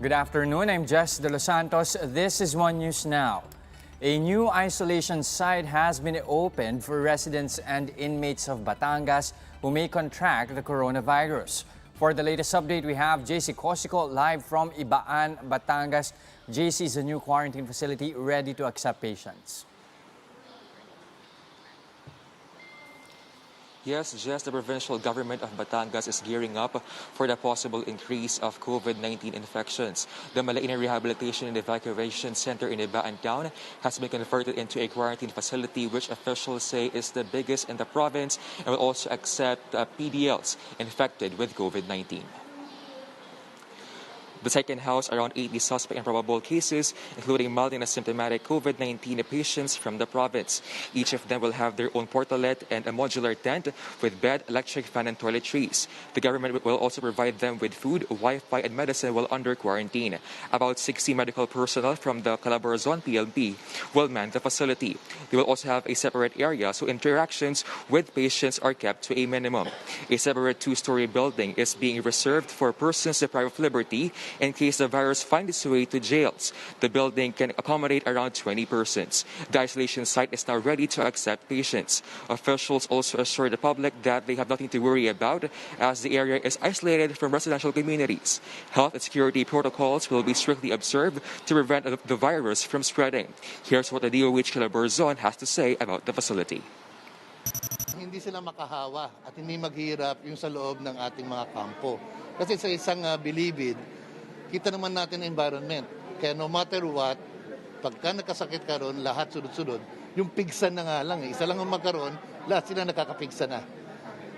Good afternoon, I'm Jess De Los Santos. This is One News Now. A new isolation site has been opened for residents and inmates of Batangas who may contract the coronavirus. For the latest update, we have JC Cosico live from Ibaan, Batangas. JC is a new quarantine facility ready to accept patients. Yes, just the provincial government of Batangas is gearing up for the possible increase of COVID-19 infections. The Malaina Rehabilitation and Evacuation Center in Ibaan Town has been converted into a quarantine facility which officials say is the biggest in the province and will also accept PDLs infected with COVID-19. The site can house around 80 suspect and probable cases, including mild and asymptomatic COVID-19 patients from the province. Each of them will have their own portalet and a modular tent with bed, electric fan, and toiletries. The government will also provide them with food, Wi-Fi, and medicine while under quarantine. About 60 medical personnel from the Calabarzon PLP will man the facility. They will also have a separate area, so interactions with patients are kept to a minimum. A separate two-story building is being reserved for persons deprived of liberty in case the virus finds its way to jails. The building can accommodate around 20 persons. The isolation site is now ready to accept patients. Officials also assure the public that they have nothing to worry about as the area is isolated from residential communities. Health and security protocols will be strictly observed to prevent the virus from spreading. Here's what the DOH Calabarzon has to say about the facility. Hindi sila makahawa at hindi maghirap yung sa loob ng ating mga kampo. Kasi sa isang bilibid, kita naman natin ang environment. Kaya no matter what, pagka nakasakit ka ron, lahat sunod-sunod. Yung pigsan na nga lang. Isa lang ang magkaroon, lahat sila nakakapigsa na.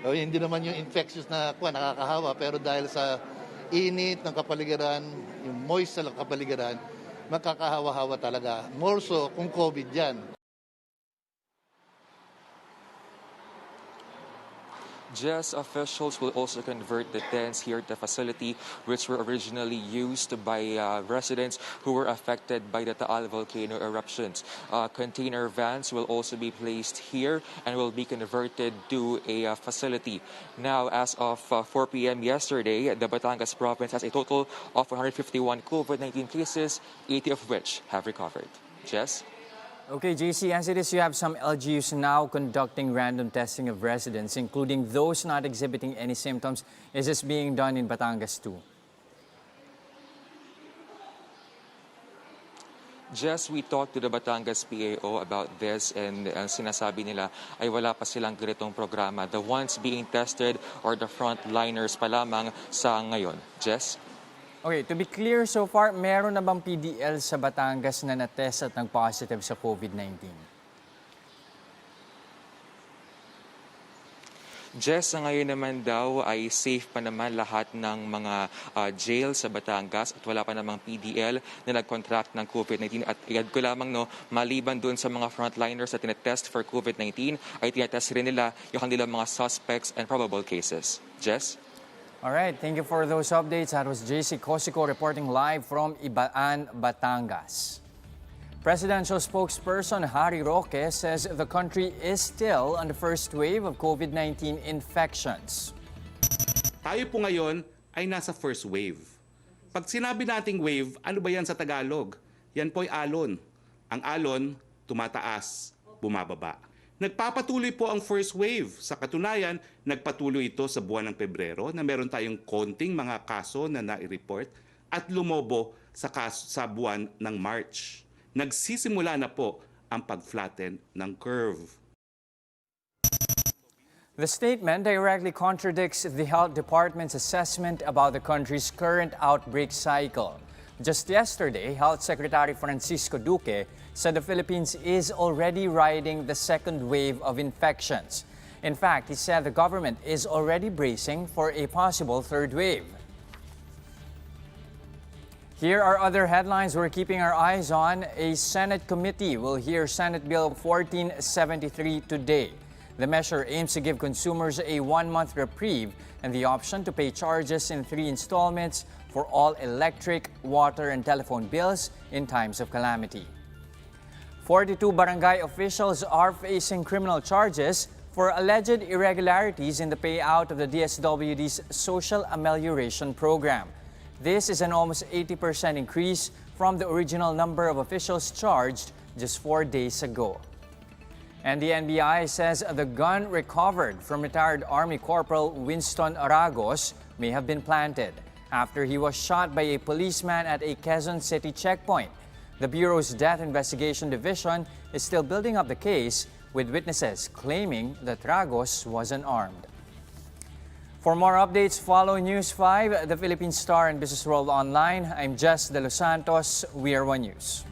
O, hindi naman yung infectious na nakakahawa, pero dahil sa init ng kapaligiran, yung moist sa kapaligiran, magkakahawa-hawa talaga. More so kung COVID yan. JES officials will also convert the tents here at the facility, which were originally used by residents who were affected by the Taal volcano eruptions. Container vans will also be placed here and will be converted to a facility. Now, as of 4 p.m. yesterday, the Batangas province has a total of 151 COVID-19 cases, 80 of which have recovered. JES? Okay, JC, as it is, you have some LGUs now conducting random testing of residents, including those not exhibiting any symptoms. Is this being done in Batangas too? Just we talked to the Batangas PAO about this and sinasabi nila ay wala pa silang ganitong programa. The ones being tested are the frontliners pa lamang sa ngayon. Jess? Okay, to be clear, so far, meron na bang PDL sa Batangas na na-test at nag-positive sa COVID-19? Jess, sa ngayon naman daw ay safe pa naman lahat ng mga jail sa Batangas at wala pa namang PDL na nag-contract ng COVID-19. At iad ko lamang, maliban dun sa mga frontliners na tinetest for COVID-19, ay tinetest rin nila yung kanilang mga suspects and probable cases. Jess? All right, thank you for those updates. That was JC Cosico reporting live from Ibaan, Batangas. Presidential spokesperson Harry Roque says the country is still on the first wave of COVID-19 infections. Tayo po ngayon ay nasa first wave. Pag sinabi nating wave, ano ba yan sa Tagalog? Yan po ay alon. Ang alon, tumataas, bumababa. Nagpapatuloy po ang first wave. Sa katunayan, nagpatuloy ito sa buwan ng Pebrero na meron tayong konting mga kaso na nai-report at lumobo sa buwan ng March. Nagsisimula na po ang pag-flatten ng curve. The statement directly contradicts the Health Department's assessment about the country's current outbreak cycle. Just yesterday, Health Secretary Francisco Duque said the Philippines is already riding the second wave of infections. In fact, he said the government is already bracing for a possible third wave. Here are other headlines we're keeping our eyes on. A Senate committee will hear Senate Bill 1473 today. The measure aims to give consumers a one-month reprieve and the option to pay charges in 3 installments for all electric, water, and telephone bills in times of calamity. 42 barangay officials are facing criminal charges for alleged irregularities in the payout of the DSWD's Social Amelioration Program. This is an almost 80% increase from the original number of officials charged just 4 days ago. And the NBI says the gun recovered from retired Army Corporal Winston Ragos may have been planted after he was shot by a policeman at a Quezon City checkpoint. The Bureau's Death Investigation Division is still building up the case, with witnesses claiming that Ragos was unarmed. For more updates, follow News 5, the Philippine Star and Business World Online. I'm Jess De Los Santos. We are One News.